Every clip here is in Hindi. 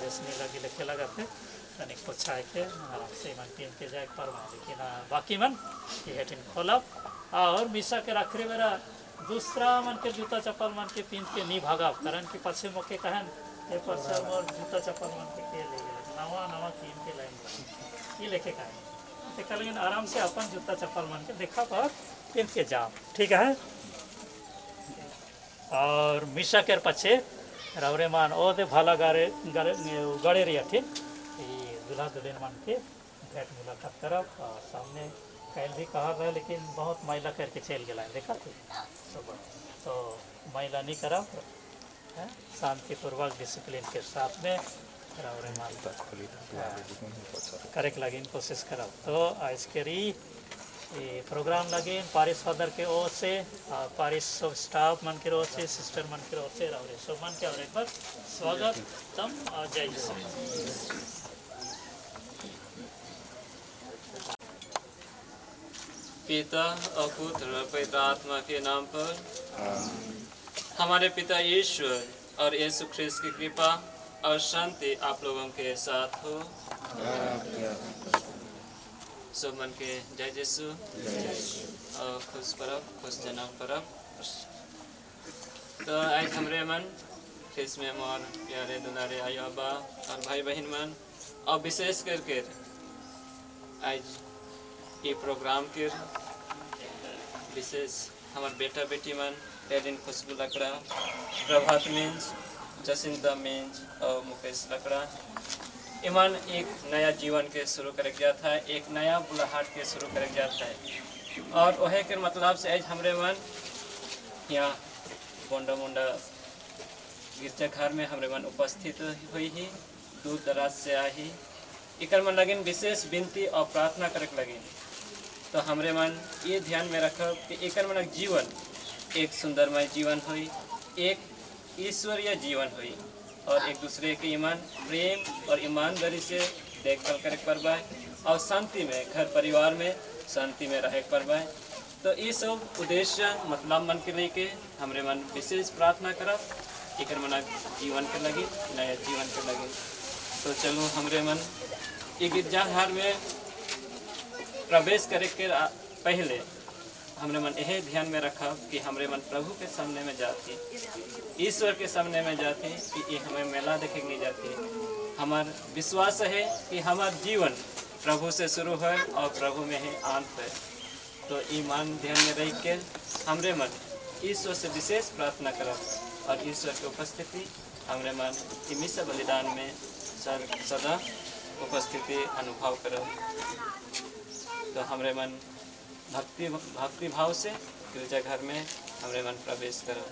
नहीं लगी लिखे लगा थे तनिक पोछाए के आराम से मन पीन के जाए पर लेकिन बाकी मन ये हेटिन खोलब और मिसा के आखिरी मेरा दूसरा मन के जूता चप्पल मन के पीन के नहीं भागा कारण कि पछे मौके कहन ये पर से मोर जूता चप्पल मन के ले गए नवा नवा पीन के लाइन ये लेके कहे देखा लेकिन आराम से अपन जूता चप्पल मन के देखा पर पीन के जाओ ठीक है। और मिसा के पछे रवरे मान ओ दे भाला गारे गड़े रही ठीक ये दूल्हा दुल्हन मान के भेंट मुलाकात करब और सामने कल भी कहा गया लेकिन बहुत महिला करके चल गया देखा थे तो महिला नहीं करा शांतिपूर्वक डिसिप्लिन के साथ में रवरे मान करे के लगे कोशिश करा। तो आज के ये प्रोग्राम लगे पारिस फादर के ओर से पारिस सब स्टाफ मन के ओर से सिस्टर मन के ओर से रवरे सब मन के और एक बार स्वागत तम और जय पिता और पुत्र और पवित्र आत्मा के नाम पर हमारे पिता ईश्वर और यीशु ख्रिस्त की कृपा और शांति आप लोगों के साथ हो। सब मन के जय यीशु और खुश परब खुश जन्म परब। तो आज हमरे मन ख्रिस्त में मोर प्यारे दुलारे आयो अब्बा और भाई बहन मन और विशेष करके आज ये प्रोग्राम के विशेष हमारे बेटा बेटी मन एडिन खुशबू लकड़ा प्रभात मीन्स जसिंदा मीन्स और मुकेश लकड़ा ईमान एक नया जीवन के शुरू कर जाता है एक नया बुलाहट के शुरू कर जाता है। और वह के मतलब से आज हमारे मन यहाँ बोंडा मुंडा गिरजाघर में हमारे मन उपस्थित हुई ही दूर दराज से आई इकर मन लगिन विशेष विनती और प्रार्थना करके लगिन। तो हमरे मन ये ध्यान में रखब कि एकर मन जीवन एक सुंदरमय जीवन हुई एक ईश्वरीय जीवन हुई और एक दूसरे के ईमान प्रेम और ईमानदारी से देखभाल करे परबाए और शांति में घर परिवार में शांति में रहे परबाए। तो ये सब उद्देश्य मतलब मन के लेके हमरे मन विशेष प्रार्थना करब एकर मन जीवन के लगी नया जीवन के लगी। तो चलो हमरे मन ये गिरजाघर में प्रवेश करे के पहले हमरे मन यह ध्यान में रखा कि हमरे मन प्रभु के सामने में जाती ईश्वर के सामने में जाते कि ये हमें मेला देखे नहीं जाती। हमार विश्वास है कि हमार जीवन प्रभु से शुरू है और प्रभु में ही अंत है। तो ईमान ध्यान में रह के हमरे मन ईश्वर से विशेष प्रार्थना करब और ईश्वर की उपस्थिति हमरे मन मिसा बलिदान में सदा उपस्थिति अनुभव करो। तो हमरे मन भक्ति भाव से गिरजाघर में हमरे मन प्रवेश करो।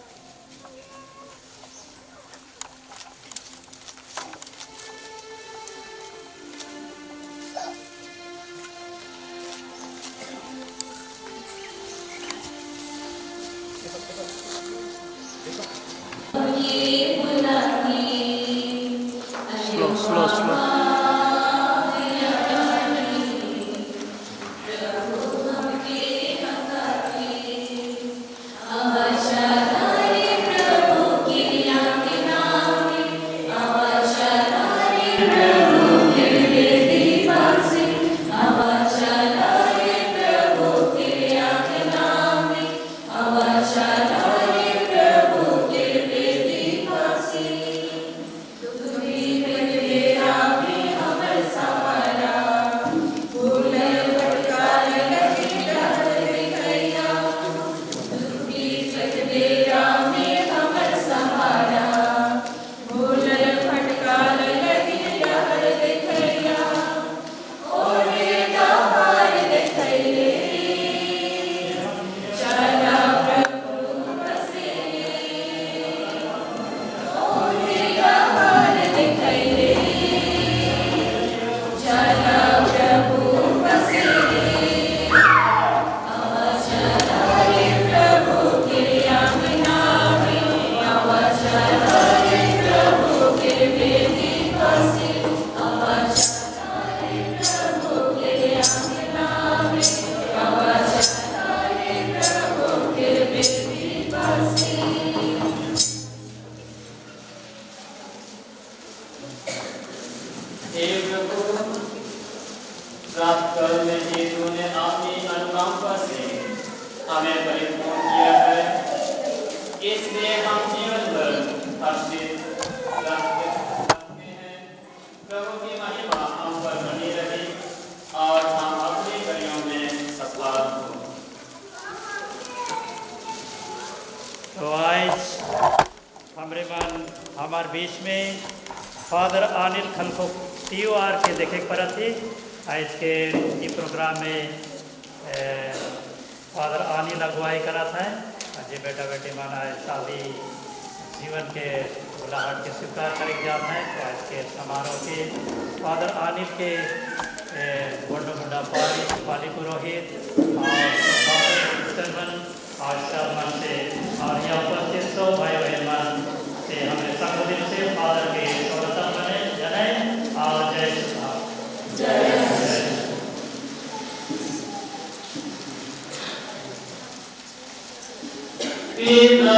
स्लो हे प्रभु, प्राप्त काल में ही तूने अपनी अनुकंपा से हमें परिपूर्ण किया है, इसलिए हम जीवन भर हर्षित रहते हैं। प्रभु की महिमा हम पर बनी रहे और हम अपने कार्यों में सफल हों। तो आज हमारे बीच में फादर अनिल खलको TOR के देखे पर थे। आज के ये प्रोग्राम में फादर अनिल अगुवाई करा था जी बेटा बेटी माना शादी जीवन के बुलाहट के स्वीकार करे जाता है। तो आज के समारोह के फादर अनिल के मुंडा पाली पुरोहित और शर्मन से और यहाँ उपस्थित सौ भाई बहन से हमें संबोधित से फादर के स्वागत बने जनाए और जय पिता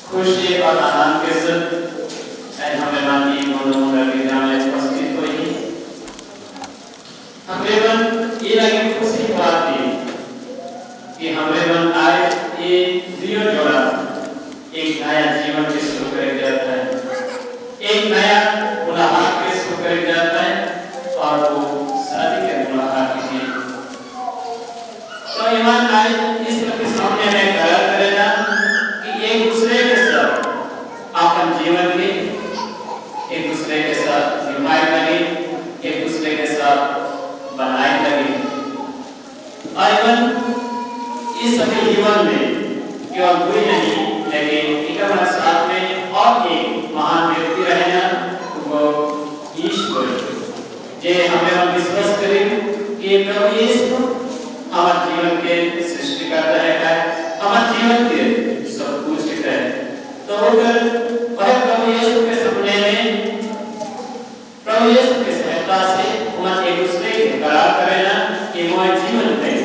खुशी और आनंद के साथ हमें मानी उपस्थित हुई। हमें ये लगी खुशी बात थी कि हमें आज ये दियो जोड़ा एक नया जीवन के शुरू कर जाता है, एक नया मुलाकात के शुरू कर जाता है और वो शादी के मुलाकात की। तो ईमान आज इस के सामने में करार करेगा कि एक दूसरे के साथ अपन जीवन की एक दूसरे के साथ निभाए लगे, एक दूसरे के साथ बनाए लगे। आइवन इस सभी जीवन में केवल कोई नहीं लेकिन एक हमारे साथ में और एक महान व्यक्ति रहेगा, वो ईश्वर। जे हमें विश्वास करें कि प्रभु यीशु हमारे जीवन के सृष्टि करता है, हमारे जीवन के सब कुछ है। तो अगर वह प्रभु यीशु के सपने में प्रभु यीशु के सहायता से हम एक दूसरे के करार करेना कि मोह जीवन में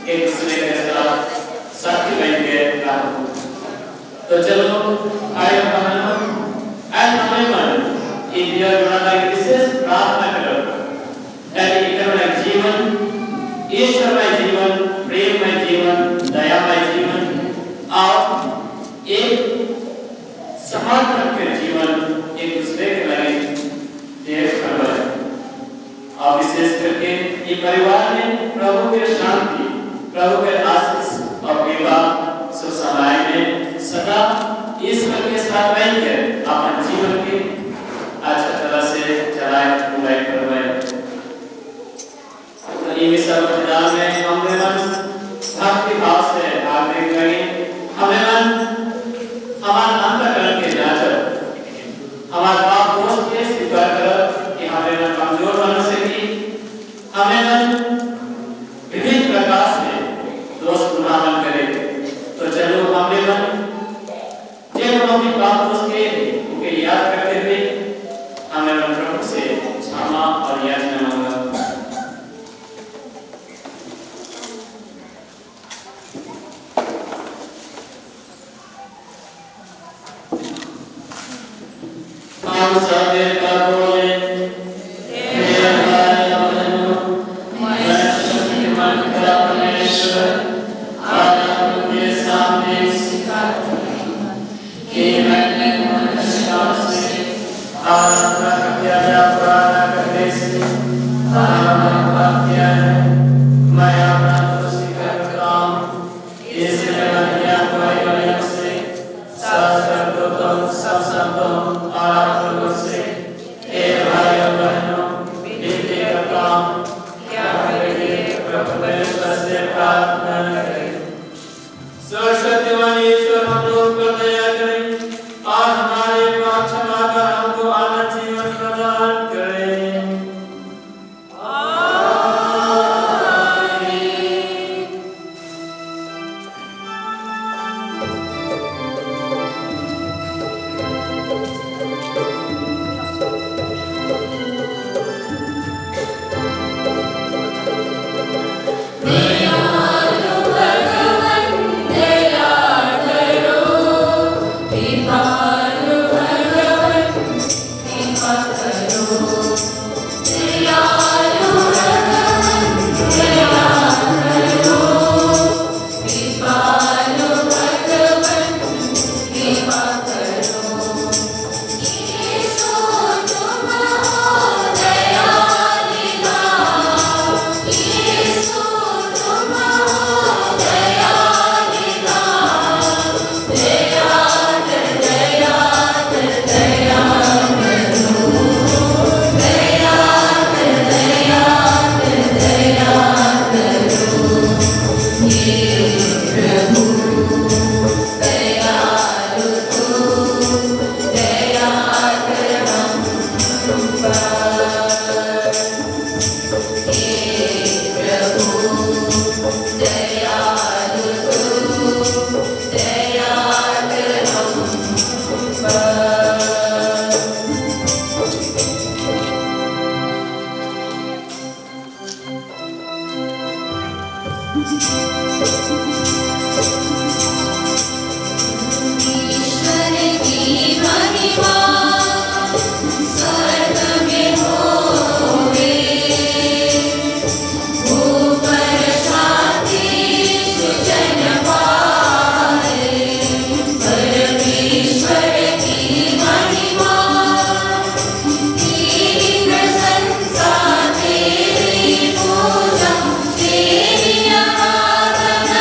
एक दूसरे के साथ साथी बन के रहूं। तो चलो आए हमें मन इंडिया जुड़ा एक विशेष प्रार्थना करो ताकि इकरार जीवन ईश्वरमय जीवन, प्रेममय जीवन, दयामय जीवन और एक समर्पण के जीवन एक दूसरे के लिए देश करवाए। और विशेष करके ये परिवार में प्रभु के शांति, प्रभु के आशीष और विवाह सुसमाय में सदा ईश्वर के साथ रहकर अपन जीवन की अच्छा तरह से चलाए बुराई करवाए। तो ये विशाल मैदान में हमें मन भक्ति भाव से आगे करें। हमें मन हमारा अंतःकरण के जांचो, हमारे पाप दोष के स्वीकार करो कि हमें मन कमजोर मनुष्य की, हमें मन विभिन्न प्रकार से दोष गुनाह मन करे। तो चलो हमें मन जब हम अपनी पाप दोष के उनके याद करते हुए हमें मन प्रभु से क्षमा और याचना मांगा। हम सब का बोले मेरा भाई बहनों, मैं शक्तिमान का परमेश्वर आज आपके सामने सिखाता हूं कि मैंने मनुष्य से आराधना किया जा पुराना करने से सर्वशक्तिमान ईश्वर हम लोग पर दया करें और हमारे पाप क्षमा कर हमको आनंद जीवन प्रदान करें। तेरी आराधना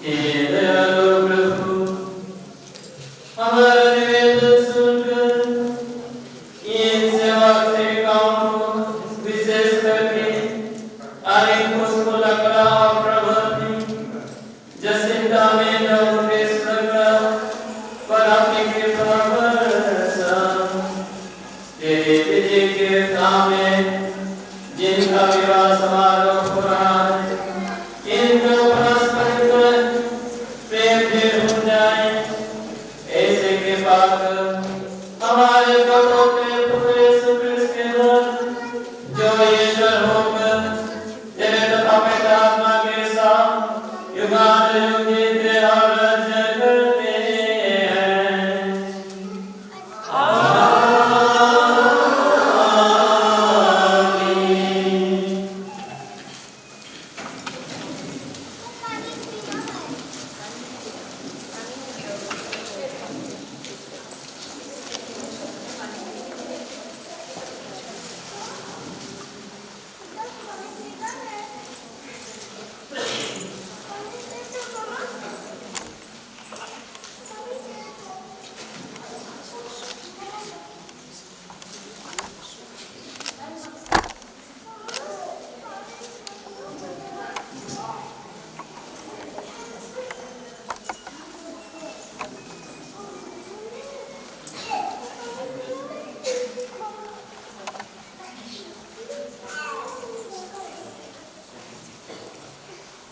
हे दयालु प्रभु, हमारा निवेदन सुनकर इन सेवा सेविकाओं को विशेष करके आर्य पुष्प लकड़ा और प्रभाती जसिंदा में मुकेश लकड़ा पर आपकी कृपा बरसा। तेरे विजय के धाम में जिनका विवाह समारोह हो रहा है, इनको परस्पर कर प्रेम से हो जाए, ऐसे कृपा कर हमारे प्रभु के पुत्र यीशु क्रिस्त के द्वारा जो ईश्वर होकर तेरे तथा पवित्र आत्मा के साथ युगानुयुग जीते और राज्य करते हैं। आमीन।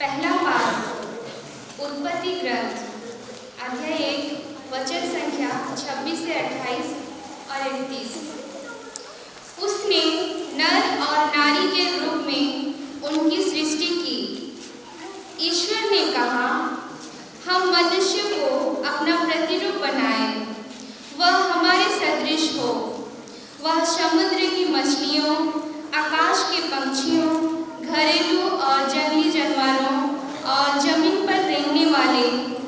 पहला पाठ उत्पत्ति ग्रंथ अध्याय 1 वचन संख्या 26 से 28 और 31। उसने नर और नारी के रूप में उनकी सृष्टि की। ईश्वर ने कहा, हम मनुष्य को अपना प्रतिरूप बनाएं, वह हमारे सदृश हो। वह समुद्र की मछलियों, आकाश के पंछियों, घरेलू और जंगली जानवरों और जमीन पर रेंगने वाले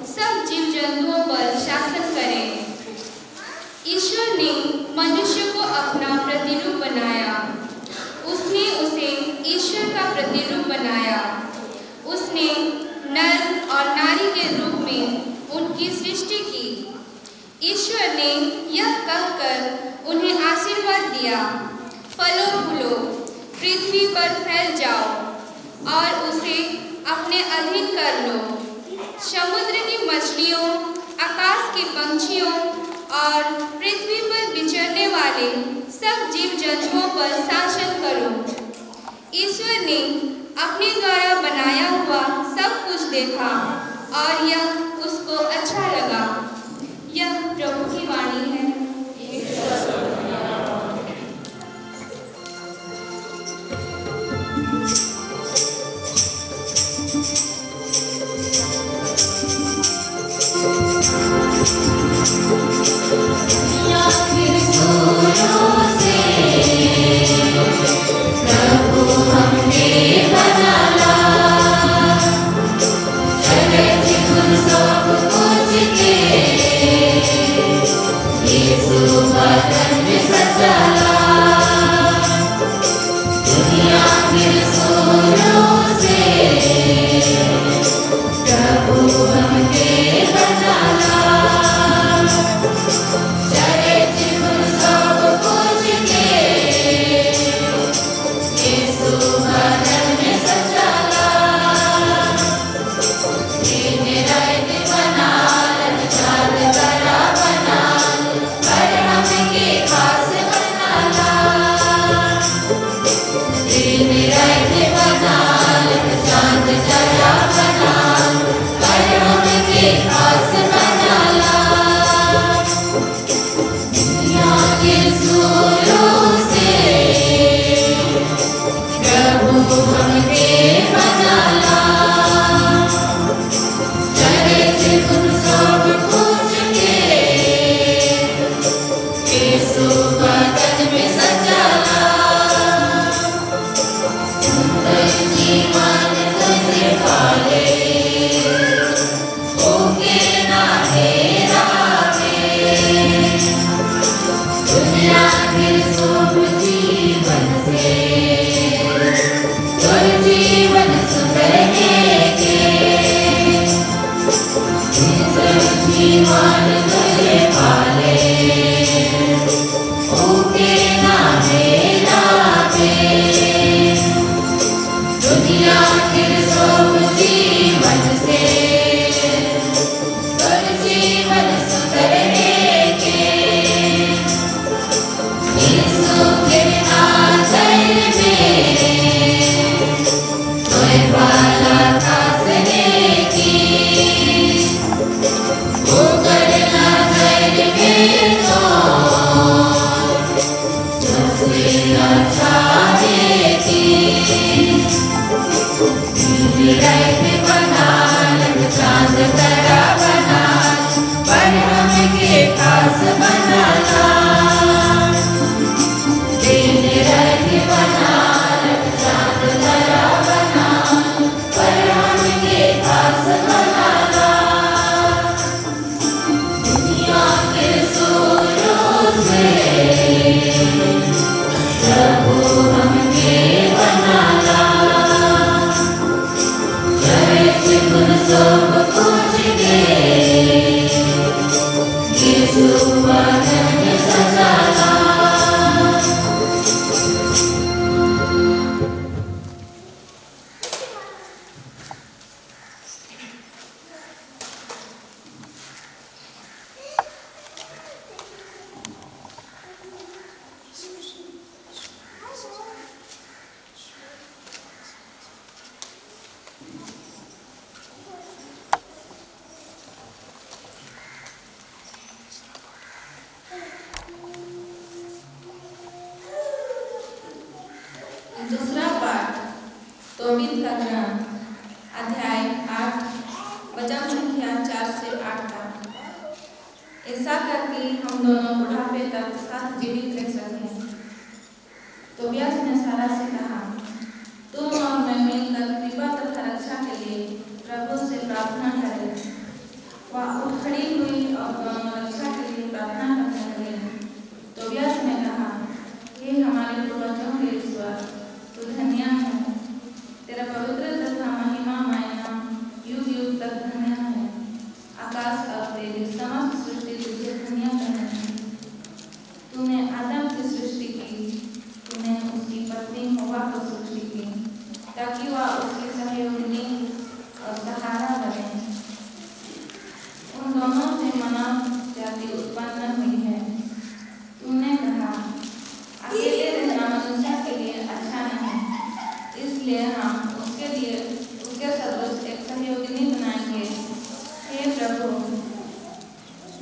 सब जीव जंतुओं पर शासन करें। ईश्वर ने मनुष्य को अपना प्रतिरूप बनाया। उसने उसे ईश्वर का प्रतिरूप बनाया। उसने नर और नारी के रूप में उनकी सृष्टि की। ईश्वर ने यह कहकर उन्हें आशीर्वाद दिया, फलो फूलो, पृथ्वी पर फैल जाओ और उसे अपने अधीन कर लो। समुद्र की मछलियों, आकाश के पंछियों और पृथ्वी पर विचरने वाले सब जीव जंतुओं पर शासन करो। ईश्वर ने अपने द्वारा बनाया हुआ सब कुछ देखा और यह उसको अच्छा लगा। यह प्रभु की वाणी है। जीवन तुझे पाले, ओके दूसरा पाठ तोबीत का ग्रंथ अध्याय 8 वचन संख्या 4 से 8 तक। ऐसा करके हम दोनों बुढ़ापे तक साथ जीवित रह सकें। तोबियास ने सारा से कहा, तुम और मैं मिलकर कृपा तथा रक्षा के लिए प्रभु से प्रार्थना करें। वह उठ खड़ी हुई और दोनों रक्षा के लिए प्रार्थना करने लगे। तोबियास ने कहा, हे हमारे पूर्वजों के ईश्वर, तू धन्य है, तेरा पवित्र तथा महिमामय नाम युग युग तक धन्य है। आकाश और तेरी समस्त सृष्टि तुझे धन्य कहते हैं। तूने आदम की सृष्टि की, तूने उसकी पत्नी हव्वा को सृष्टि की, ताकि वह उसकी सहयोगिनी और सहारा बने। उन दोनों से मानव जाति उत्पन्न हुई है। तूने कहा, अकेले रहना मनुष्य के लिए अच्छा नहीं, इसलिए हम उसके लिए उसके सदृश एक सहयोगिनी बनाएंगे। हे प्रभु,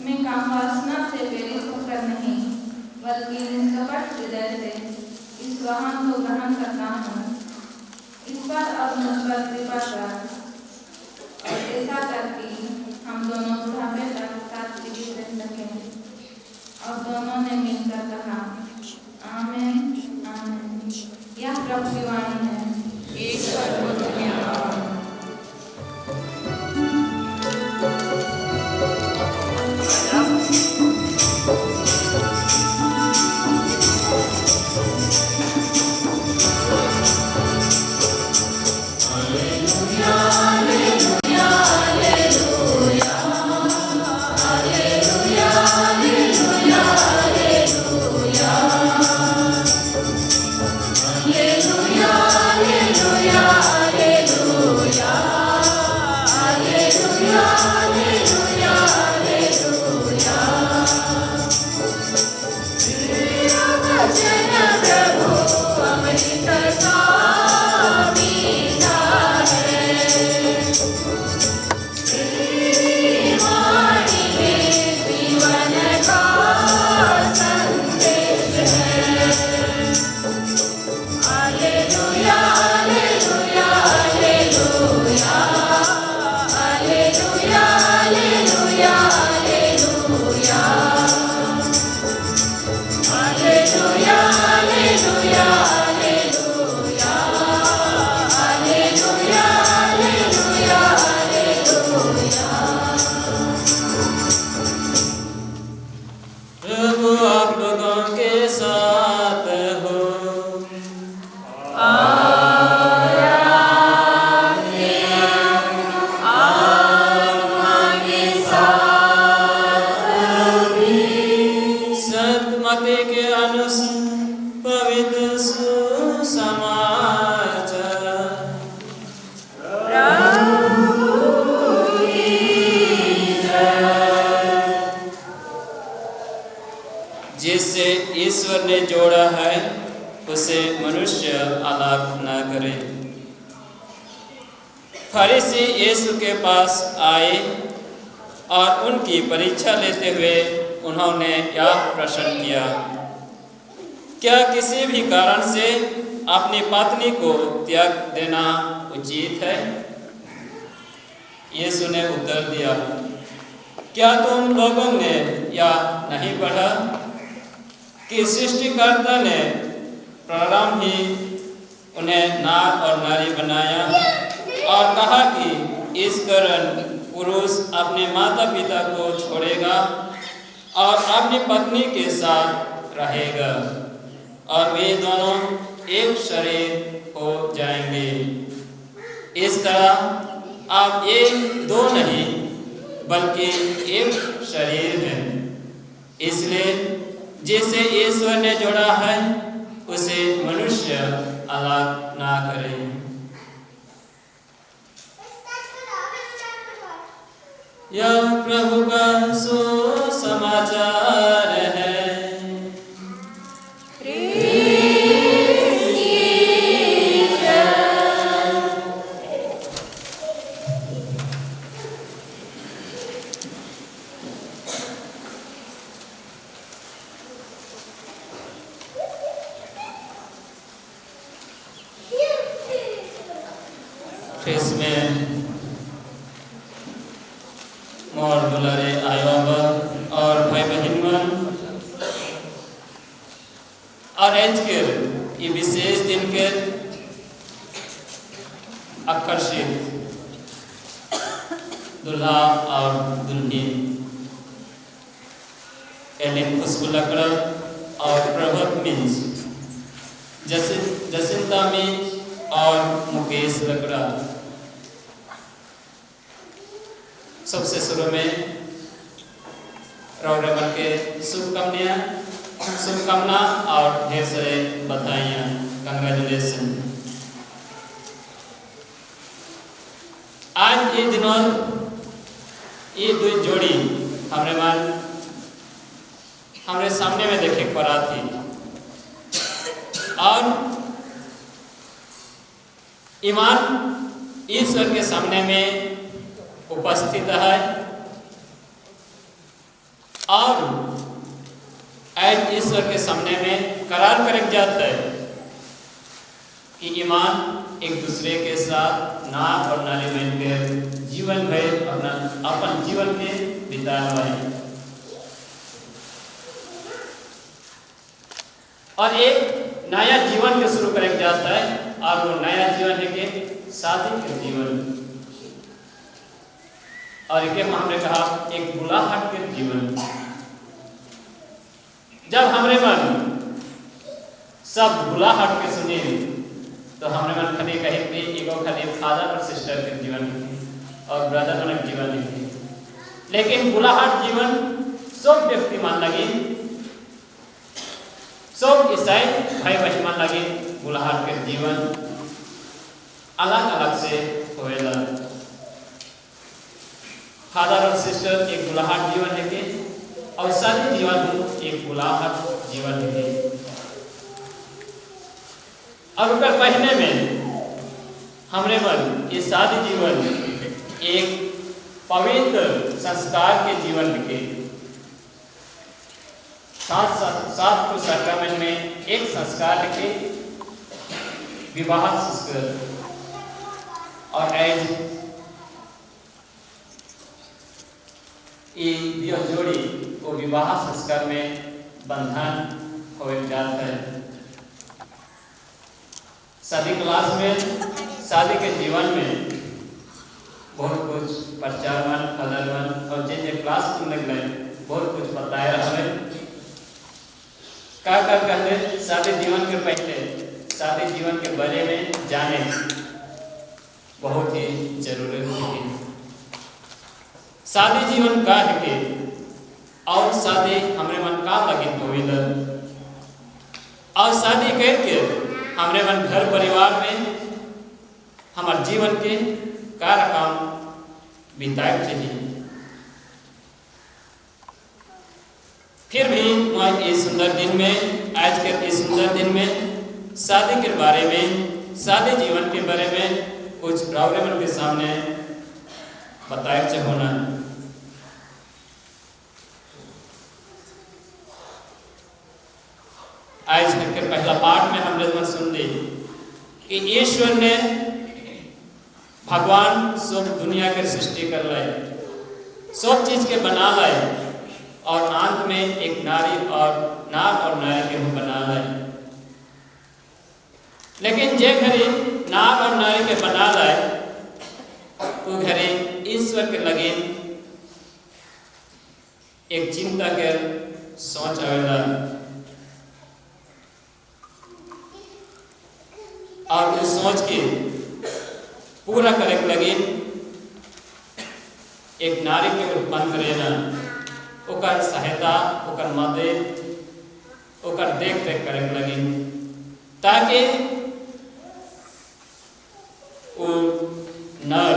मैं काम वासना से प्रेरित होकर नहीं, बल्कि निष्कपट हृदय से इस वाहन को ग्रहण करता हूँ। इस पर अब मुझ पर कृपा कर, और ऐसा करके हम दोनों बुढ़ापे तक साथ जीवित रह सकें। और दोनों ने मिलकर कहा, आमीन, आमीन। यह प्रभु की वाणी है। ईश्वर को धन्यवाद। जिससे ईश्वर ने जोड़ा है उसे मनुष्य अलग न करे। फरीसी यीशु के पास आए और उनकी परीक्षा लेते हुए उन्होंने यह प्रश्न किया, क्या किसी भी कारण से अपनी पत्नी को त्याग देना उचित है? यीशु ने उत्तर दिया, क्या तुम लोगों ने या नहीं पढ़ा कि सृष्टिकर्ता ने प्रारंभ ही उन्हें नार और नारी बनाया और कहा कि इस कारण पुरुष अपने माता पिता को छोड़ेगा और अपनी पत्नी के साथ रहेगा और वे दोनों एक शरीर हो जाएंगे। इस तरह आप एक दो नहीं बल्कि एक शरीर हैं। इसलिए जिसे ईश्वर ने जोड़ा है उसे मनुष्य अलग ना करे। यह प्रभु का सुसमाचार है। इसमें मोर दुलारे आयोबा और भाई बहन और आज के ये विशेष दिन के आकर्षित दुल्हा और दुल्हन एलिन खुशबू लकड़ा और प्रभत मिंज, जसिंता मिंज और मुकेश लकड़ा। सबसे शुरू में रौरमन के शुभकामना और ढेर सारे बधाइयाँ, कंग्रेचुलेशन। आज ये दिनों ये दो जोड़ी हमारे सामने में देखे पड़ा थी और ईमान ईश्वर के सामने में उपस्थित है और आज ईश्वर के सामने में करार कर जाता है कि ईमान एक दूसरे के साथ नाक और नाली मिलकर जीवन भर अपन जीवन के बिताए और एक नया जीवन के शुरू कर जाता है और वो नया जीवन है कि शादी के जीवन और एक हमने कहा एक बुलाहट के जीवन। जब हमारे मन सब बुलाहट के सुने तो हमारे मन खाली कहे कि एगो खाली फादर और सिस्टर के जीवन और ब्रदर मन के जीवन लिखे, लेकिन बुलाहट जीवन सब व्यक्ति मान लगे, सब ईसाई भाई बहन मान लगे बुलाहट के जीवन अलग अलग से होएला। फादर और सिस्टर एक बुलाहट जीवन है कि और शादी जीवन एक बुलाहट जीवन है और उनका पहले में हमरे मन ये शादी जीवन एक पवित्र संस्कार के जीवन के सात को सैक्रामेंट में एक संस्कार के विवाह संस्कार और एज ये जोड़ी वो विवाह संस्कार में बंधन हो जाता है। शादी क्लास में शादी के जीवन में बहुत कुछ प्रचारवन फलवन और जे क्लास लग गए बहुत कुछ बताया हमें क्या कहते शादी जीवन के पहले शादी जीवन के बारे में जाने बहुत ही जरूरी है। शादी जीवन का है कि और शादी हमारे मन का लगे होइल और शादी करके हमारे मन घर परिवार में हमारे जीवन के कार्य काम बिताए चाहिए। फिर भी मैं इस सुंदर दिन में आज के इस सुंदर दिन में शादी के बारे में शादी जीवन के बारे में कुछ रावरेमन के सामने बताए होना। आज के पहला पाठ में हमने सुन ली कि ईश्वर ने भगवान सब दुनिया के सृष्टि कर लाए, सब चीज के बना लाए और अंत में एक नारी और नारी के हम बना लाए। लेकिन जे घड़ी नार और नारी के बना लाए तो घरे ईश्वर के लगे एक चिंता के सोच आवेला और उस सोच के पूरा करे के लगे एक नारी के उत्पन्न करेना, ओकर सहायता, ओकर मदद, ओकर देख रेख करे के लगे, ताकि वो नर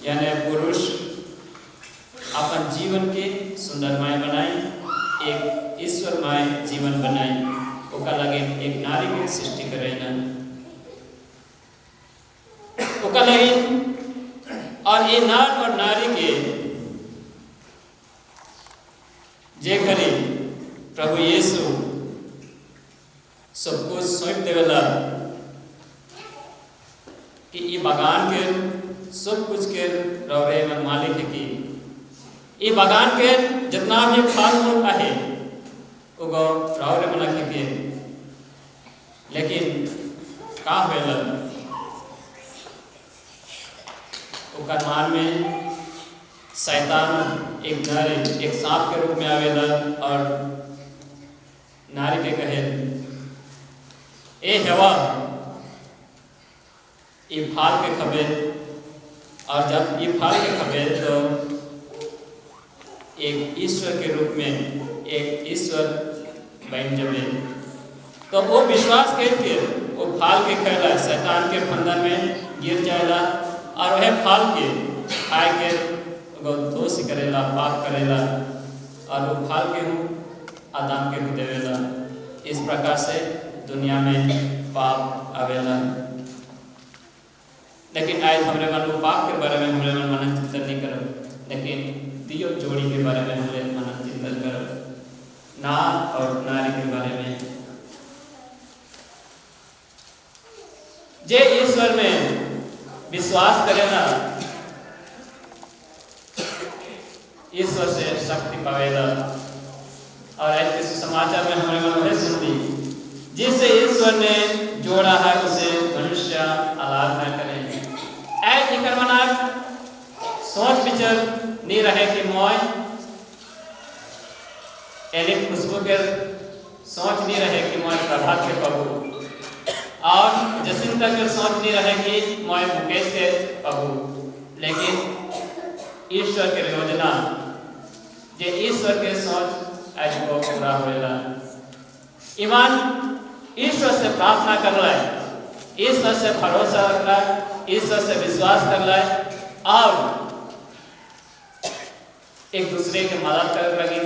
यानी पुरुष अपन जीवन के सुंदरमय बनाए, एक ईश्वरमय जीवन बनाए। ओकर लगे एक नारी के सृष्टि करेना, ओकर लगे और ये नर और नारी के जे घड़ी प्रभु यीशु सब कुछ सौंप देवेला कि ये बगान के सब कुछ के रौरे में मालिक है कि ये बगान के जितना भी फल फूल है वो रौरे में रखे के, लेकिन का होएला ओकर मान में शैतान एक नारी एक सांप के रूप में आवेला और नारी के कहे ए हवा ये फाल के खबे, और जब ये फाल के खबे तो एक ईश्वर के रूप में एक ईश्वर बन जमे। तो वो विश्वास करके वो फाल के खेला शैतान के फंदन में गिर जाएगा और वह फाल के खाए के दोष करेला, पाप करेला और वो फाल के हूँ आदम के हूँ देवेला। इस प्रकार से दुनिया में पाप आवेला। लेकिन आज हमारे मन को पाप के बारे में हमारे मन चिंतन नहीं करो, लेकिन दियो जोड़ी के बारे में हमारे मन चिंतन करो, नार और नारी के बारे में। जे ईश्वर में विश्वास करेगा ईश्वर से शक्ति पावेगा। और आज के समाचार में हमारे मन में सुनती जिसे ईश्वर ने जोड़ा है उसे मनुष्य अलग न करे। ऐसे कर मना सोच विचार नहीं रहे कि मोय एने खुशबू के सोच नहीं रहे कि मोय प्रभात के पबू, और जसिंता के सोच नहीं रहे कि मोय मुकेश के पबू, लेकिन ईश्वर के योजना जे ईश्वर के सोच आज को पूरा होएगा। ईमान ईश्वर से प्रार्थना कर रहा है, ईश्वर से भरोसा रख रहा है, ईश्वर से विश्वास कर रहा है और एक दूसरे की मदद कर लगी।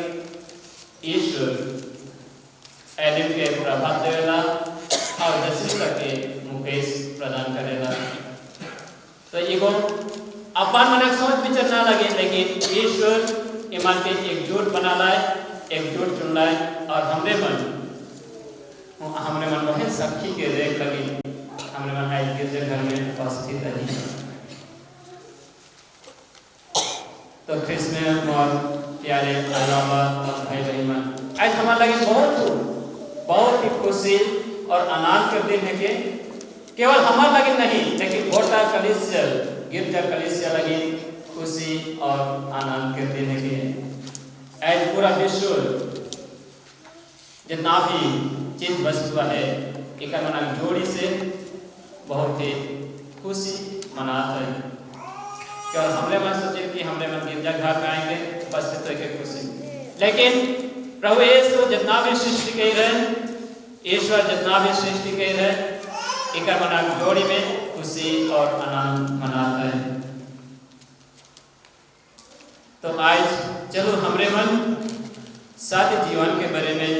ईश्वर एलिम के प्रभात देवेला और जसिंता के मुकेश प्रदान करेगा। तो ये अपन मन सोच विचार ना लगे, लेकिन ईश्वर ईमान के एकजुट बना लाए, एकजुट चुन लाए और हमरे मन वह सखी के देख लगी, हमरे मन आज गिरजे घर में उपस्थित है। तो क्रिसमस और प्यारे अलावा भाई बहन आज हमारे लगे बहुत ही खुशी और आनंद के दिन है कि केवल हमारे लगे नहीं, लेकिन गोटा कलिसिया गिरजा कलिसिया लगी खुशी और आनंद के दिन है कि आज पूरा विश्व जितना भी चीज वस्तु है एक मना जोड़ी से बहुत ही खुशी मनाते हैं। केवल हमरे मन सोचे कि हमरे मन गिरजा घर में आएंगे उपस्थित होकर खुशी, लेकिन प्रभु यीशु जितना भी सृष्टि कर रहे, ईश्वर जितना भी सृष्टि कर रहे, एक मना जोड़ी में खुशी और आनंद मनाता है। तो आज चलो हमरे मन शादी जीवन के बारे में,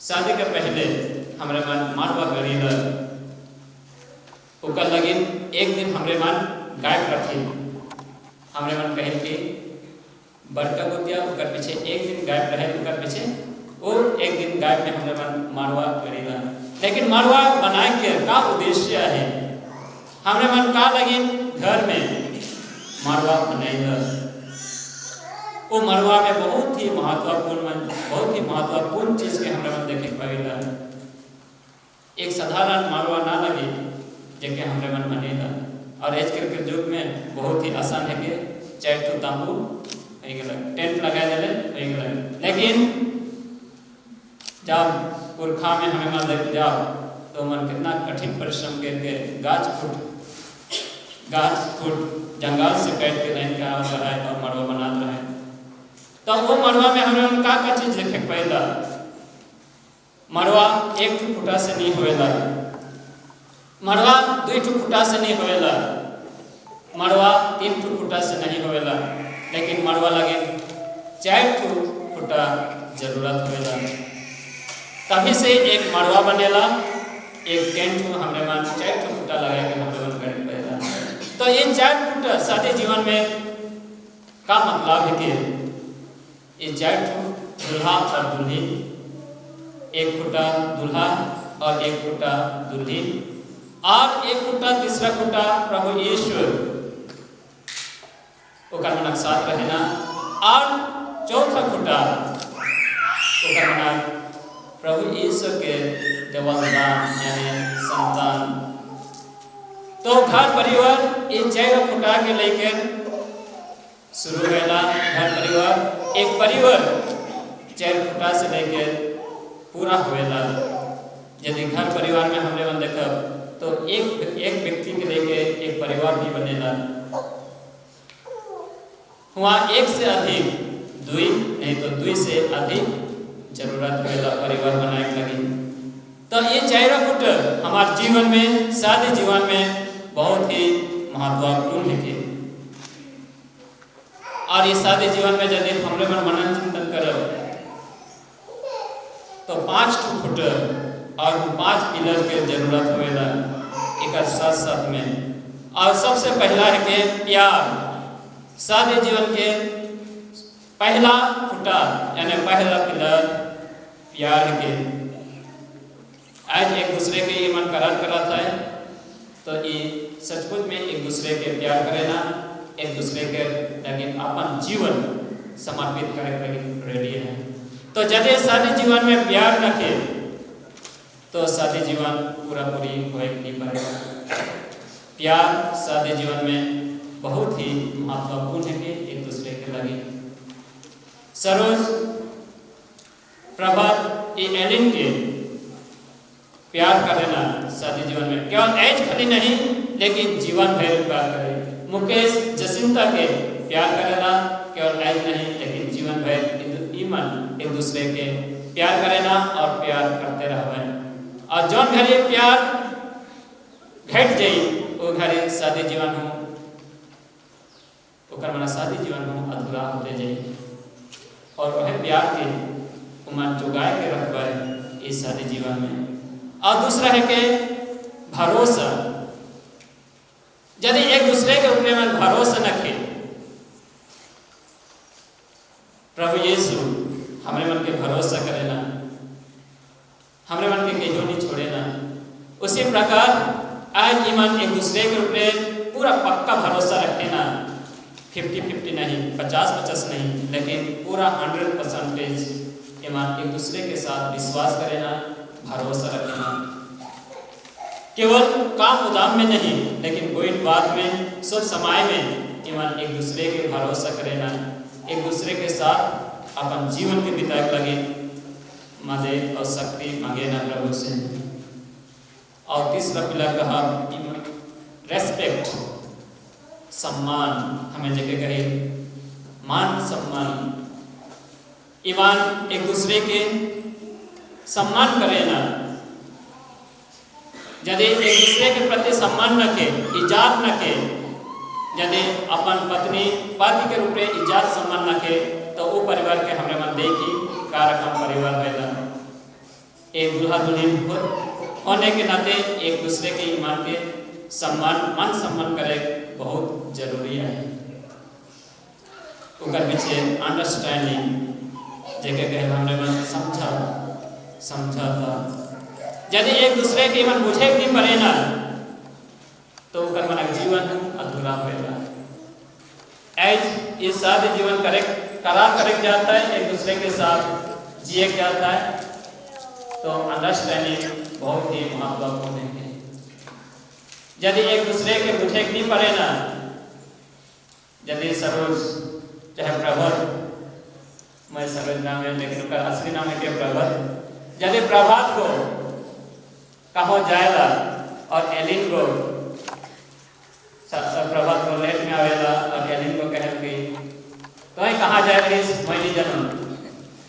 शादी के पहले हमरे मन मानवा गणित ओकर लगे एक दिन हमरे मन गायब रखी, हमरे मन कहे कि बड़का गोतिया ओकर पीछे एक दिन गायब रहे, ओकर पीछे वो एक दिन गायब में हमरे मन मानवा गणित। लेकिन मानवा बनाए के का उद्देश्य है, हमरे मन का लगे घर में मड़वा बनेगा। वो मड़वा में बहुत ही महत्वपूर्ण चीज के हमरा मन देखे पाएगा। एक साधारण मड़वा ना लगे जेके हमरे मन बनेगा। और आजकल के युग में बहुत ही आसान है कि चाहे तो तांबू टेंट लगा दे, लेकिन जब पुरखा में हमें मन लग जाओ तो मन कितना कठिन परिश्रम करके गाछ फूट जंगल से काट के लाइन का रहा है और मड़वा बना रहा है। तो वो मड़वा में हमें उनका का चीज देखे पहला मड़वा एक फुटा से नहीं होएला, मड़वा 2 फुटा से नहीं होएला, मड़वा 3 फुटा से नहीं होएला, लेकिन मड़वा लगे 4 फुटा जरूरत होएला। तभी से एक मड़वा बनेला, एक टेंट में हमरे मन 4 फुटा लगा के हमरे मन कर पड़ेला। तो ये 4 फुटा शादी जीवन में का मतलब है कि ये 4 दुल्हा और दुल्हन, 1 फुटा दुल्हा और 1 फुटा दुल्हन, और 1 फुटा तीसरा फुटा प्रभु ईश्वर ओकर मनक साथ रहना, और 4था फुटा ओकर मनक प्रभु ईश्वर के देवदान यानी संतान। तो घर परिवार ये 4 फुटा के लेकर शुरू होला। घर परिवार एक परिवार 4 फुटा से लेकर पूरा होएला। यदि घर परिवार में हमरे मन देखब तो एक व्यक्ति के लेके एक परिवार भी बनेला। हुआ 1 से अधिक 2 नहीं तो 2 से अधिक जरूरत होएला परिवार बनाए के लगी। तो ये 4 फुट हमारे जीवन में, शादी जीवन में बहुत ही महत्वपूर्ण है। और इस शादी जीवन में यदि हमरे मन मनन चिंतन करब तो 5 फुट और 5 पिलर के जरूरत होएला एक साथ में। और सबसे पहला है कि प्यार। शादी जीवन के पहला फुटा यानी पहला पिलर प्यार के। आज एक दूसरे के ये मन करार करा था तो ये सचमुच में एक दूसरे के प्यार करेना, एक दूसरे के लेकिन अपन जीवन समर्पित करे रेडी है। तो यदि शादी जीवन में प्यार रखे तो शादी जीवन पूरा पूरी होए नहीं पाएगा। प्यार शादी जीवन में बहुत ही महत्वपूर्ण है कि एक दूसरे के लगे। सरोज प्रभात एलिन के प्यार करना शादी जीवन में केवल ऐज खाली नहीं लेकिन जीवन भर प्यार करे। मुकेश जसिंता के प्यार करना केवल ऐज नहीं लेकिन जीवन भर ईमान एक दूसरे के प्यार करना और प्यार करते रहना। और जौन घरे प्यार घट जाई वो घरे शादी जीवन हो ओकर मना शादी जीवन हो अधूरा होते जाई। और वह प्यार के उमन जुगाए के रखबा इस शादी जीवन में। और दूसरा है कि भरोसा। यदि एक दूसरे के ऊपर में भरोसा रखे, प्रभु यीशु हमारे मन के भरोसा करेना, हमारे मन के कहीं नहीं छोड़ेना। उसी प्रकार आज ईमान एक दूसरे के ऊपर पूरा पक्का भरोसा रखेना, 50-50 नहीं, 50-50 नहीं, लेकिन पूरा 100% ईमान एक दूसरे के साथ विश्वास करेना, भरोसा रखना। केवल काम उदाम में नहीं लेकिन कोई बात में सब समय में ईमान एक दूसरे के भरोसा करेना, एक दूसरे के साथ अपन जीवन के बिताए लगे मदद और शक्ति मांगे ना प्रभु से। और तीसरा पिलर कहा रेस्पेक्ट, सम्मान। हमें जगह कहे मान सम्मान। ईमान एक दूसरे के सम्मान करे ना। यदि एक दूसरे के प्रति सम्मान रखे, इज्जत रखे, यदि अपन पत्नी पति के रूप में इज्जत सम्मान रखे तो वो परिवार के हमें मन देखी का रकम परिवार होगा। एक दूल्हा दुल्हन होने के नाते एक दूसरे के ईमान के सम्मान मान सम्मान करे बहुत जरूरी है। उनका पीछे अंडरस्टैंडिंग जगह कहे हमें मन समझा था। यदि एक दूसरे के मन बुझे नहीं पड़े ना तो ओकर मन जीवन अधूरा होएगा। एज ये शादी जीवन करार करे जाता है, एक दूसरे के साथ जिए जाता है, तो अंडरस्टैंडिंग बहुत ही महत्वपूर्ण है। यदि एक दूसरे के बुझे नहीं पड़े ना, यदि सरोज चाहे प्रभात, मैं सरोज नाम है लेकिन उनका असली नाम है कि प्रभात, यदि प्रभात को कहो जाएगा और एलिन को प्रभात को लेट में आवेला और एलिन को कहे कि तो कहाँ जाए रही मैं नहीं जानूँ,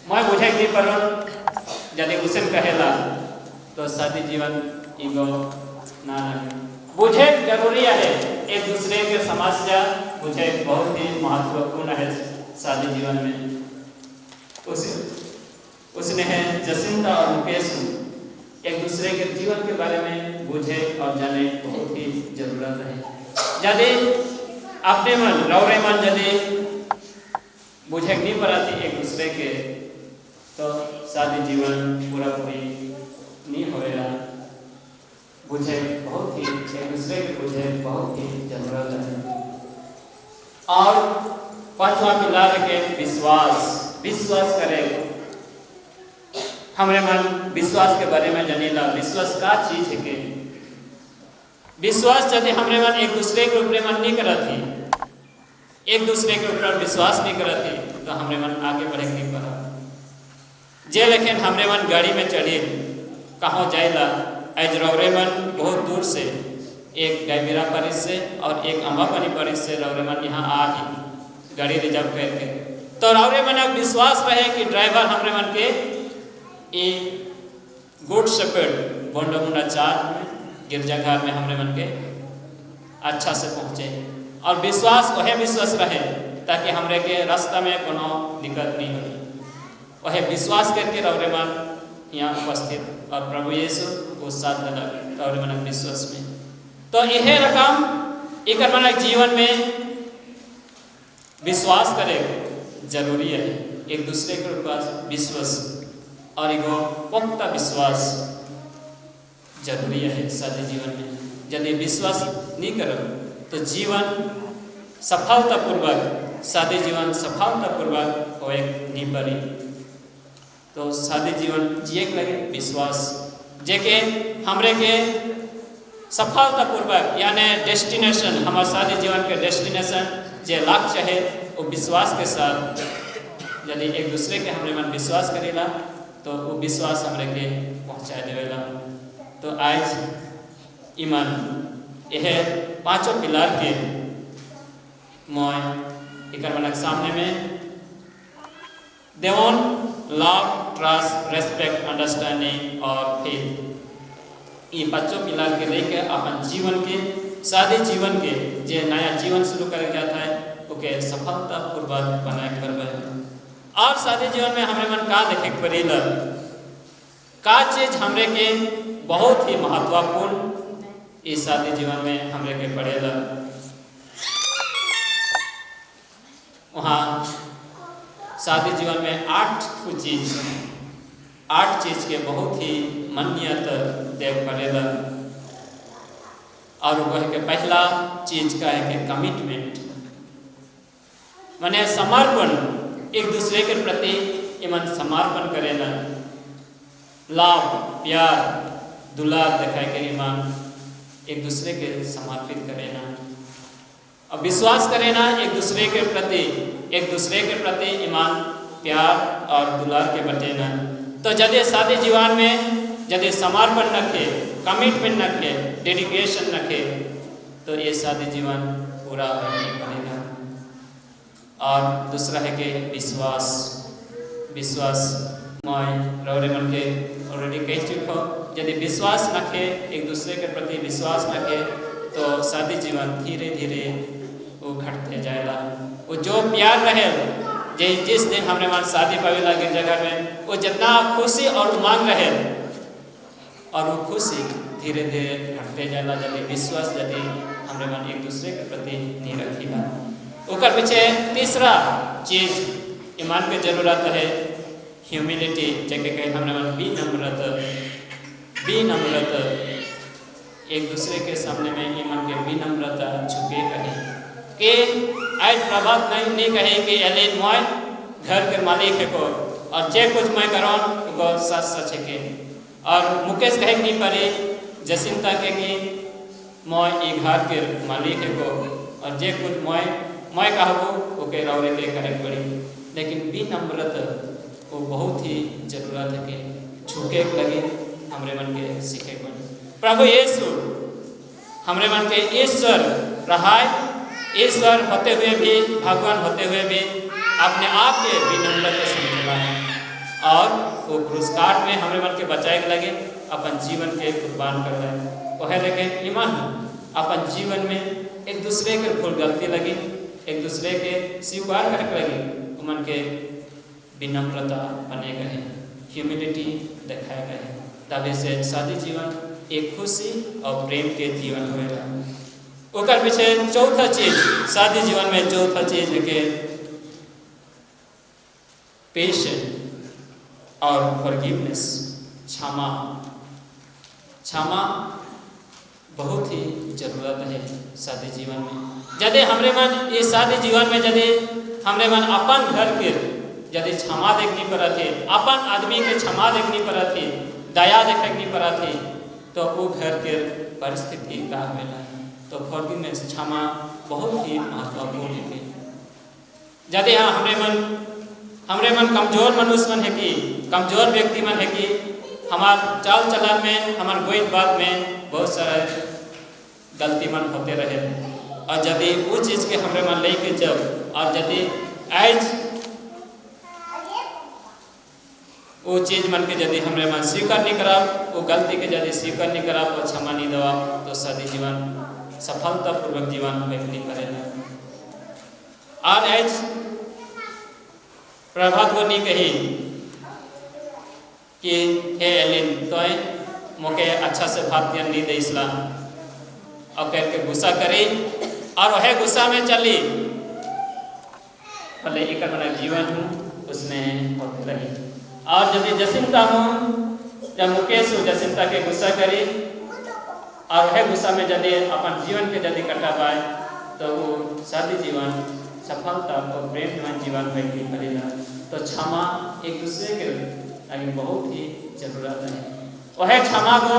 मैं बुझे नहीं पड़ो, यदि उसे कहेला तो शादी जीवन इगो ना बुझे जरूरी है। एक दूसरे के समस्या बुझे बहुत ही महत्वपूर्ण है शादी जीवन में। उसने है जसिंता और मुकेश एक दूसरे के जीवन के बारे में बुझे और जाने बहुत ही जरूरत है। यदि अपने मन रौरे मन यदि बुझे नहीं पड़ाती एक दूसरे के, तो शादी जीवन पूरा पूरी नहीं होएगा। बुझे बहुत ही एक दूसरे के बुझे बहुत ही जरूरत है। और पांचवा पिलर के विश्वास करे। हमारे मन विश्वास के बारे में जानेला, विश्वास का चीज है के विश्वास यदि हमारे मन एक दूसरे के ऊपर मन नहीं करती, एक दूसरे के ऊपर विश्वास नहीं करती, तो हमारे मन आगे बढ़े नहीं पड़ा। जे लेकिन हमारे मन गाड़ी में चढ़े कहाँ जाएला, आज रौरे मन बहुत दूर से एक गैमीरा परिस से और एक अम्बापानी परिस से रौरे मन यहाँ आ ही गाड़ी रिजर्व करके, तो रौरे मन अब विश्वास रहे कि ड्राइवर हमारे मन के ये गुड शेपर्ड बोंडमुंडा चार्ज में गिरजाघर में हमारे मन के अच्छा से पहुँचे, और विश्वास वह विश्वास रहे ताकि हमरे के रास्ता में कोनो दिक्कत नहीं हो। वह विश्वास करके रौरे मन यहाँ उपस्थित और प्रभु यीशु को साथ दिलक रौरे मन विश्वास में। तो यह रकम एक मन जीवन में विश्वास करे जरूरी है। एक दूसरे के पास विश्वास और एगो पक्का विश्वास जरूरी है शादी जीवन में। यदि विश्वास नहीं करो तो जीवन सफलतापूर्वक शादी जीवन सफलतापूर्वक हो नहीं पड़ी। तो शादी जीवन जिए के लगे विश्वास जेके हमरे के सफलतापूर्वक यानी डेस्टिनेशन, हमारे शादी जीवन के डेस्टिनेशन जे लक्ष्य है वो विश्वास के साथ यदि एक दूसरे के हमरे मन विश्वास करेला तो वो विश्वास हमरे के पहुँचा देवेला। तो आज ईमान यह पांचों पिलर के मैं एक मनक सामने में देवन लव, ट्रस्ट, रेस्पेक्ट, अंडरस्टैंडिंग और फेथ, ये पांचों पिलर के लेके अपन जीवन के शादी जीवन के जे नया जीवन शुरू कर गया था ओके सफलतापूर्वक बनाए करवे। और शादी जीवन में हमें मन का देखे पड़ेला, का चीज हमरे के बहुत ही महत्वपूर्ण इस शादी जीवन में हमरे के पड़ेला। वहाँ शादी जीवन में 8 चीज के बहुत ही मान्यता देख पड़ेला। और वह के पहला चीज का है कि कमिटमेंट, माने समर्पण, एक दूसरे के प्रति ईमान समर्पण करेना, लाभ, प्यार, दुलार दिखाए के ईमान एक दूसरे के समर्पित करेना, और विश्वास करेना एक दूसरे के प्रति ईमान प्यार और दुलार के बटेना। तो यदि शादी जीवन में यदि समर्पण रखे, कमिटमेंट रखे, डेडिकेशन रखे, तो ये शादी जीवन पूरा होने पड़ेगा। और दूसरा है कि विश्वास मैं रौरे मन के ऑलरेडी कह चुका हूँ, यदि विश्वास रखे, एक दूसरे के प्रति विश्वास रखे, तो शादी जीवन धीरे धीरे वो घटते जाएगा। वो जो प्यार रहे जिस दिन हमने मान शादी पावेला गिरजाघर में, वो जितना खुशी और उमंग रहे और वो खुशी धीरे धीरे घटते जाएगा यदि विश्वास यदि हमने मन एक दूसरे के प्रति नहीं रखीला। ओकर पीछे तीसरा चीज ईमान के जरूरत है ह्यूमिलिटी, जैसे कहीं हमने मन विनम्रता एक दूसरे के सामने में ईमान के विनम्रता झुके कहे कि आज प्रभात नहीं कहे कि एले मैं घर के मालिक है को और जे कुछ मैं करो वो सच सच है के और मुकेश कहे नहीं पड़े जसिंता के कि मैं ये घर के मालिक है को और जे कुछ मैं कहबो वो के रौरे के करे पड़ी लेकिन विनम्रता वो बहुत ही जरूरत है कि झुके लगे हमरे मन के सीखे पड़े। प्रभु यीशु हमरे मन के ईश्वर रहाय ईश्वर होते हुए भी भगवान होते हुए भी अपने आप के विनम्रता समझला है और वो क्रूस काट में हमरे मन के बचाए के लगे अपन जीवन के कुर्बान कर रहे वह लेकिन ईमान अपन जीवन में एक दूसरे के भूल गलती लगी एक दूसरे के स्वीकार करके लगी मन के विनम्रता बने गए ह्यूमिलिटी दिखाए गए तभी से शादी जीवन एक खुशी और प्रेम के जीवन होएगा। ओकर पीछे चौथा चीज शादी जीवन में चौथा चीज है कि पेशेंस और फॉरगिवनेस क्षमा बहुत ही जरूरत है शादी जीवन में। यदि हमरे मन ये शादी जीवन में यदि हमरे मन अपन घर के यदि क्षमा देखनी पड़ा थी अपन आदमी के क्षमा देखनी पड़ा थी दया देखनी पड़ा थी तो वो घर के परिस्थिति का मिला तो फॉरगिवनेस क्षमा बहुत ही महत्वपूर्ण है। यदि हाँ हमरे मन कमजोर मनुष्य मन है कि कमजोर व्यक्ति मन है कि हमार चाल चलन में हमार गोई बात में बहुत सारा गलती मन होते रहे और यदि वो चीज़ के हमरे मन लेके जब और यदि आज वो चीज़ मन के यदि हमरे मन स्वीकार नहीं करा वो गलती के यदि स्वीकार नहीं करा वो क्षमा नहीं दवा तो शादी जीवन सफलतापूर्वक जीवन नहीं करेगा। और आज प्रभात को नहीं कही कि हे एलिन तो मोके अच्छा से भात दिया नहीं दे इसला और कह के गुस्सा करी और वह गुस्सा में चली भले एक मेरा जीवन हूँ उसमें होते रही। और जब जसिंता हूँ जब मुकेश हो जसिंता के गुस्सा करी और वह गुस्सा में यदि अपन जीवन के यदि कटा पाए तो वो शादी जीवन सफलता और प्रेम जीवन में भी करेगा। तो क्षमा एक दूसरे के लिए बहुत ही जरूरत है। वह क्षमा को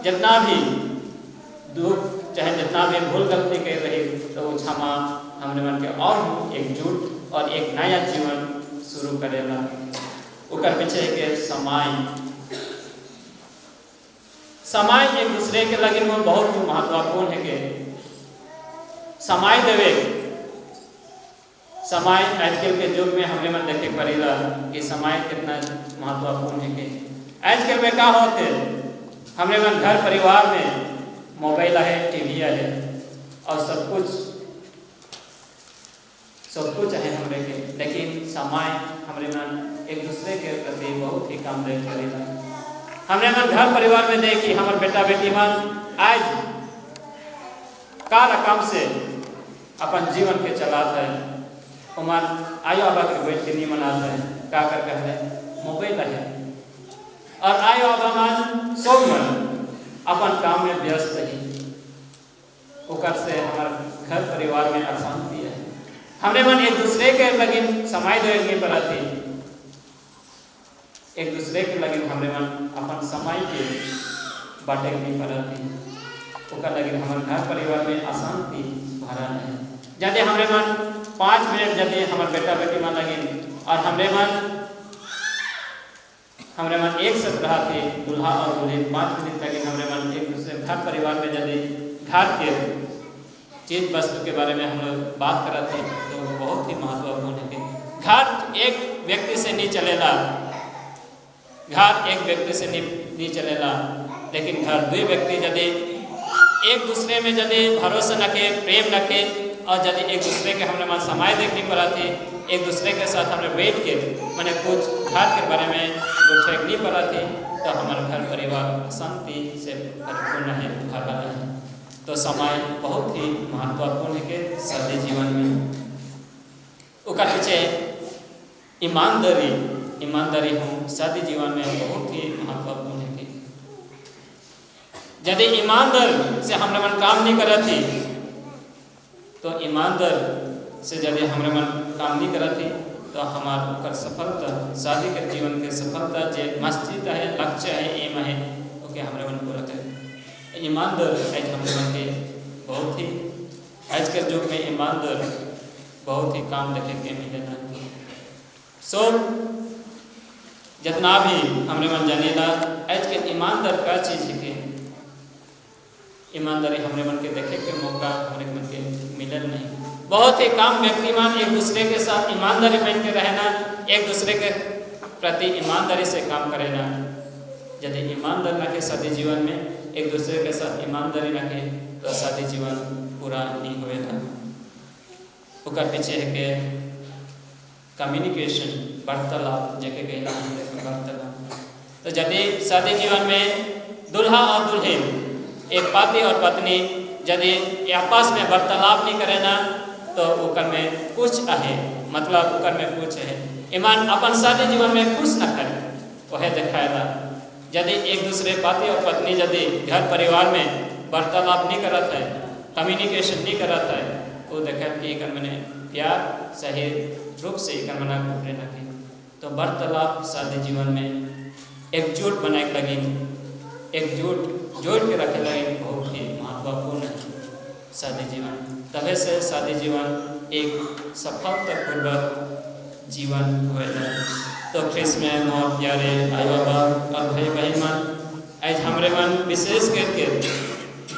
जितना भी दुख चाहे जितना भी भूल गलती कर रही तो वो क्षमा हमने मन के और एकजुट और एक नया जीवन शुरू करेगा। ओकर पीछे के समय एक दूसरे के लगे में बहुत महत्वपूर्ण है कि समय देवे समय आजकल के युग में हमने मन देखे पड़ेगा कि समय कितना महत्वपूर्ण है कि आजकल में क्या होते हमने मन घर परिवार में मोबाइल है टीवी है और सब कुछ है हमरे के लेकिन समय हमरे मन एक दूसरे के प्रति बहुत ही कम देख करेगा। हमने मन घर परिवार में देखी हमारे बेटा बेटी मन आज का रकम से अपन जीवन के चलाता है उमर आयो आबा के बैठ के नहीं मनाता है क्या कर कहले मोबाइल है और आयो आबा मन सब मन अपन काम में व्यस्त है ओकर से हमारे घर परिवार में अशांति है। हमने मन एक दूसरे के लगे समय देने पर थी एक दूसरे के लगे हमने मन अपन समय के बांटे नहीं पड़ा थी ओकर लगे हमारे घर परिवार में अशांति भरा है। यदि हमरे मन 5 मिनट यदि हमारे बेटा बेटी मन लगे और हमरे मन एक साथ रहा थे दूल्हा और दूल्हे 5 मिनट लगे हमरे मन एक दूसरे घर परिवार में यदि घर के चीज वस्तु के बारे में हम लोग बात कर रहे थे तो वो बहुत ही महत्वपूर्ण है। घर एक व्यक्ति से नहीं चलेगा घर एक व्यक्ति से नहीं चलेगा लेकिन घर 2 व्यक्ति यदि एक दूसरे में यदि भरोसा रखे प्रेम रखे और यदि एक दूसरे के हमने मन समय देखनी पड़ा थी एक दूसरे के साथ हमने बैठ के मैंने कुछ घर के बारे में कुछ नहीं पड़ा थी तो हमारा घर परिवार शांति से परिपूर्ण है भरा है। तो समय बहुत ही महत्वपूर्ण है कि शादी जीवन में ओकर पीछे ईमानदारी हूँ शादी जीवन में बहुत ही महत्वपूर्ण है कि यदि ईमानदार से हमरे मन काम नहीं करत थी, तो ईमानदार से यदि हमरे मन काम नहीं करत थी, तो हमार ओकर सफलता, शादी के जीवन के सफलता जे मस्जिद है, लक्ष्य है, एम है, ओके हमरे मन पूरा करे। ईमानदार आज हमरे मन के बहुत ही आज के युग में ईमानदार बहुत ही काम देखे के मिलेला। सो जितना भी हमरे मन जानेला आज के ईमानदार का चीज है के ईमानदारी हमरे मन के देखे के मौका हमरे मन के मिलल नहीं। बहुत ही काम व्यक्तिमान एक दूसरे के साथ ईमानदारी बन के रहना, एक दूसरे के प्रति ईमानदारी से काम करेना। यदि ईमानदार रखे शादी जीवन में, एक दूसरे के साथ ईमानदारी रखे, तो शादी जीवन पूरा नहीं होएगा। ओकर पीछे है के कम्युनिकेशन, वार्तालाप, जैसे कहना वार्तालाप। तो यदि शादी जीवन में दुल्हा और दुल्हन, एक पति और पत्नी यदि आपस में वार्तालाप नहीं करे ना, तो ओकर में कुछ है, मतलब ओकर में कुछ है। ईमान अपन शादी जीवन में खुश न करे, वह दिखाएगा। यदि एक दूसरे पति और पत्नी यदि घर परिवार में वार्तालाप नहीं करत है, कम्युनिकेशन नहीं करत है, वो देखा कि एक मैंने प्यार सही रूप से एक मना घूमने लगे। तो वार्तालाप शादी जीवन में एकजुट बनाए लगे, एकजुट जोड़ के रखे लगे, बहुत ही महत्वपूर्ण है शादी जीवन। तभी से शादी जीवन एक सफलतापूर्वक जीवन होएगा। तो ख्रिस्त में मोर प्यारे आई बाबा और भाई बहन मन, आज हमरे मन विशेष करके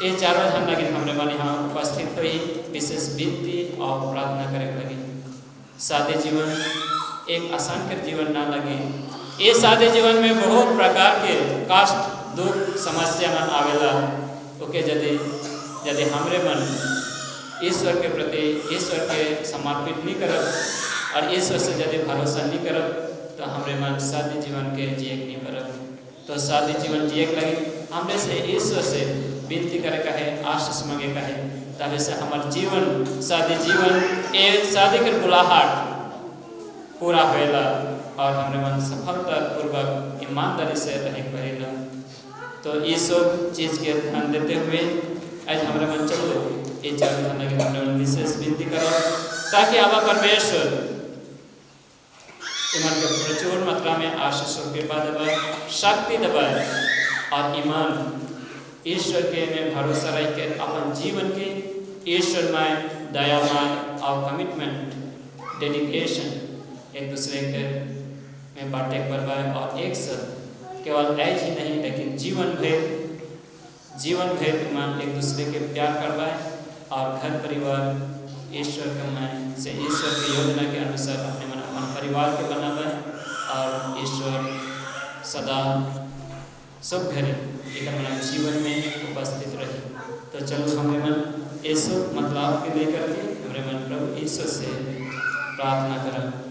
ये चारों जन लगे हमरे मन यहाँ उपस्थित हुई, विशेष विनती और प्रार्थना करे लगे। शादी जीवन एक आसान कर जीवन ना लगे। ये शादी जीवन में बहुत प्रकार के कष्ट, दुख, समस्या मन आवेला। ओके यदि हमरे मन ईश्वर के प्रति, ईश्वर के समर्पित नहीं करब और ईश्वर से यदि भरोसा नहीं करब, तो हमरे मन शादी जीवन के जिए नहीं करब। तो शादी जीवन जिए लगे हमरे से ईश्वर से विनती करे का है, आशीष मांगे का है, तभी से हमार जीवन, शादी जीवन एक शादी के बुलाहट पूरा होएला और हमरे मन सफलतापूर्वक ईमानदारी से रहे पड़ेगा। तो ये सब चीज़ के ध्यान देते हुए आज हमारे मन चलो ये चारों धन के हमारे मन विशेष विनती करो, ताकि आवा परमेश्वर ईमान के प्रचुर मात्रा में आशीष और कृपा दबाए, शक्ति दबाए और ईमान ईश्वर के में भरोसा रह के अपन जीवन के ईश्वरमय, दयामय और कमिटमेंट, डेडिकेशन एक दूसरे के में बांटे करवाए और एक साथ केवल ऐज ही नहीं लेकिन जीवन भर ईमान एक दूसरे के प्यार करवाए और घर परिवार ईश्वर के में से ईश्वर की योजना के अनुसार अपने मन अपन परिवार के बनावे और ईश्वर सदा सब घरे एक अपना जीवन में उपस्थित रहे। तो चलो हमें मन ये सब मतलब के लेकर के हमारे मन प्रभु ईश्वर से प्रार्थना करें।